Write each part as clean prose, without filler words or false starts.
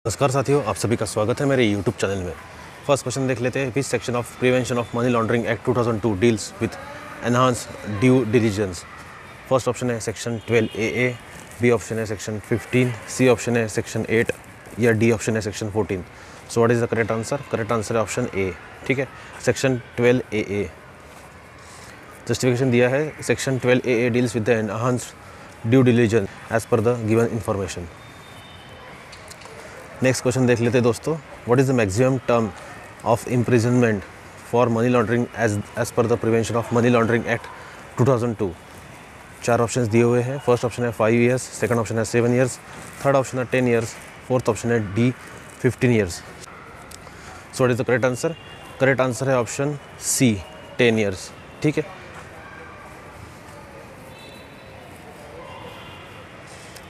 नमस्कार साथियों, आप सभी का स्वागत है मेरे यूट्यूब चैनल में। फर्स्ट क्वेश्चन देख लेते हैं। Which section of prevention of money laundering act 2002 deals with enhance due diligence. First option है सेक्शन 12AA, बी ऑप्शन है सेक्शन 15, सी ऑप्शन है सेक्शन 8 या डी ऑप्शन है section 14। So what is the correct answer? Correct answer है option A. ठीक है, section 12AA। Justification दिया है, section 12AA deals with the enhance due diligence as per the given information. Next question देख लेते हैं दोस्तों। What is the maximum term of imprisonment for money laundering as per the prevention of money laundering act 2002। चार options दिए हुए हैं। First option है 5 years, second option है 7 ईयर्स, थर्ड ऑप्शन है 10 ईयर्स, फोर्थ ऑप्शन है D 15 years. So what is the correct answer? Correct answer है option C 10 years. ठीक है,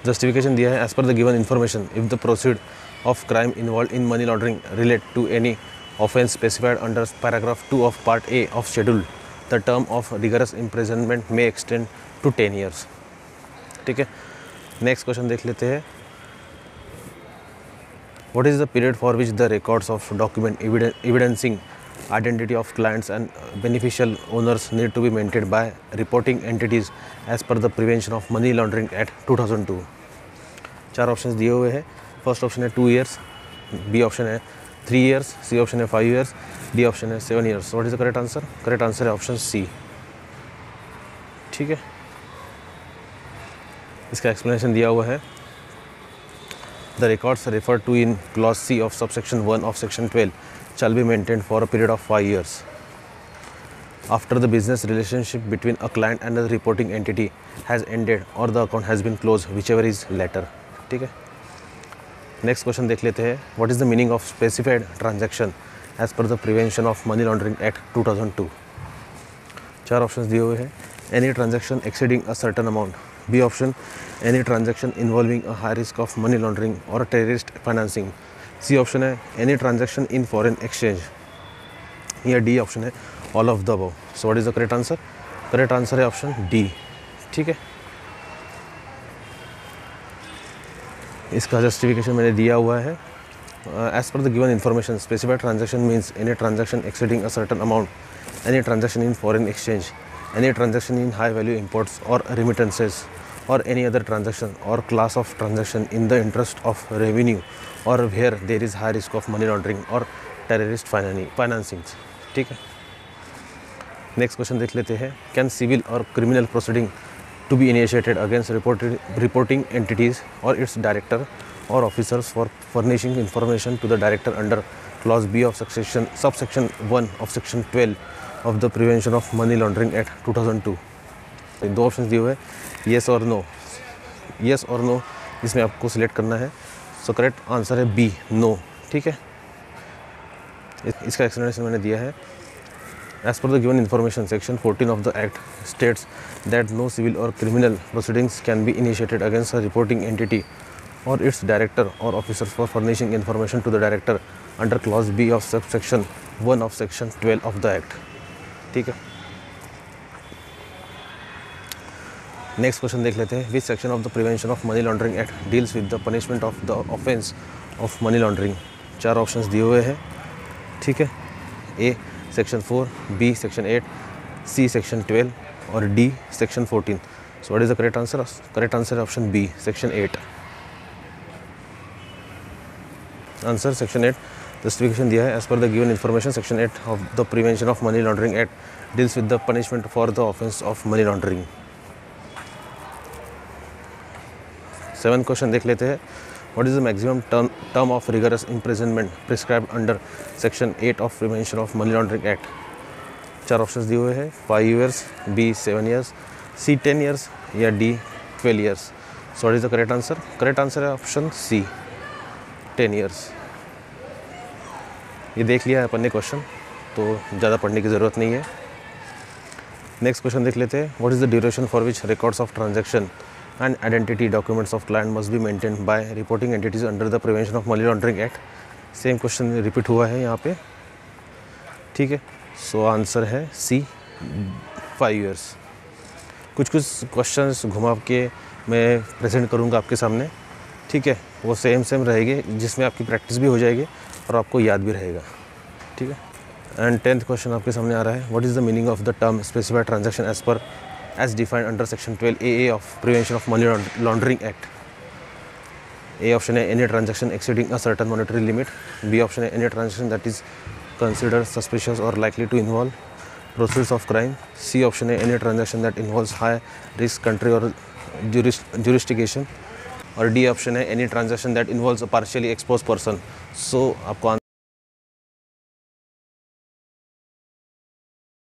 जस्टिफिकेशन दिया है, as per the given information if the proceed of crime involved in money laundering relate to any offense specified under paragraph 2 of part A of schedule, the term of rigorous imprisonment may extend to 10 years। ठीक है, next question देख लेते हैं। What is the period for which the records of document evidencing identity of clients and beneficial owners need to be maintained by reporting entities as per the Prevention of Money Laundering Act 2002। चार options दिए हुए हैं। First option है 2 years, B option है 3 years, सी option है 5 years, D option है 7 years. What is the correct answer? Correct answer है option C. ठीक है, इसका एक्सप्लेनेशन दिया हुआ है। The records refer to in clause C of subsection 1 of section 12 shall be maintained for a period of 5 years after the business relationship between a client and the reporting entity has ended or the account has been closed, whichever is latter। ठीक है, next question देख लेते हैं। What is the meaning of specified transaction as per the prevention of money laundering act 2002। चार options दिए हुए हैं। Any transaction exceeding a certain amount, B option any transaction involving a high risk of money laundering और terrorist financing, C option है any transaction in foreign exchange, या D option है all of the above. So what is the correct answer? Correct answer है option D. ठीक है, इसका justification मैंने दिया हुआ है। As per the given information specified transaction means any transaction exceeding a certain amount, any transaction in foreign exchange, any transaction in high value imports or remittances, or any other transaction or class of transaction in the interest of revenue or where there is high risk of money laundering और terrorist financing. ठीक है, next question देख लेते हैं। Can civil or criminal proceeding to be initiated against reporting entities or its director or officers for furnishing information to the director under clause B of subsection 1 of section 12 of the Prevention of Money Laundering Act 2002। दो option दिए हुए हैं, yes और no. Yes और no इसमें आपको select करना है। सो करेक्ट आंसर है बी, नो। ठीक है, इसका एक्सप्लेनेशन मैंने दिया है। As per the given information, section 14 of the act states that no civil or criminal proceedings can be initiated against a reporting entity or its director or officers for furnishing information to the director under clause B of subsection 1 of section 12 of the act। ठीक है, next question देख लेते हैं। Which section of the prevention of money laundering act deals with the punishment of the offence of money laundering. चार options दिए हुए हैं। ठीक है, A section 4, B section 8, C section 12 और D section 14। So what is the correct answer? Correct answer है option B, section 8। Answer section 8। Justification दिया है, as per the given information section 8 of the prevention of money laundering act deals with the punishment for the offence of money laundering. 7 question देख लेते हैं। What is the maximum term of rigorous imprisonment prescribed under Section 8 of Prevention of Money Laundering Act? चार options दिए हुए हैं। 5 years, B 7 years, सी 10 years या D 12 years. So what is the correct answer? Correct answer है option C, 10 years. ये देख लिया है अपन ने क्वेश्चन, तो ज़्यादा पढ़ने की ज़रूरत नहीं है। नेक्स्ट क्वेश्चन देख लेते हैं। What is the duration for which records of transaction and identity documents of client must be maintained by reporting entities under the Prevention of Money Laundering Act। Same question repeat हुआ है यहाँ पे। ठीक है, so answer है सी, 5 years. कुछ questions घुमा के मैं प्रेजेंट करूँगा आपके सामने। ठीक है, वो सेम रहेगी, जिसमें आपकी प्रैक्टिस भी हो जाएगी और आपको याद भी रहेगा। ठीक है। एंड 10th क्वेश्चन आपके सामने आ रहा है, what is the meaning of the term specified transaction as defined under section 12 AA of prevention of money laundering act. A option है any transaction exceeding a certain monetary limit. B option है any transaction that is considered suspicious or likely to involve proceeds of crime. C option है any transaction that involves high risk country or jurisdiction. और D option है any transaction that involves a partially exposed person. So आपको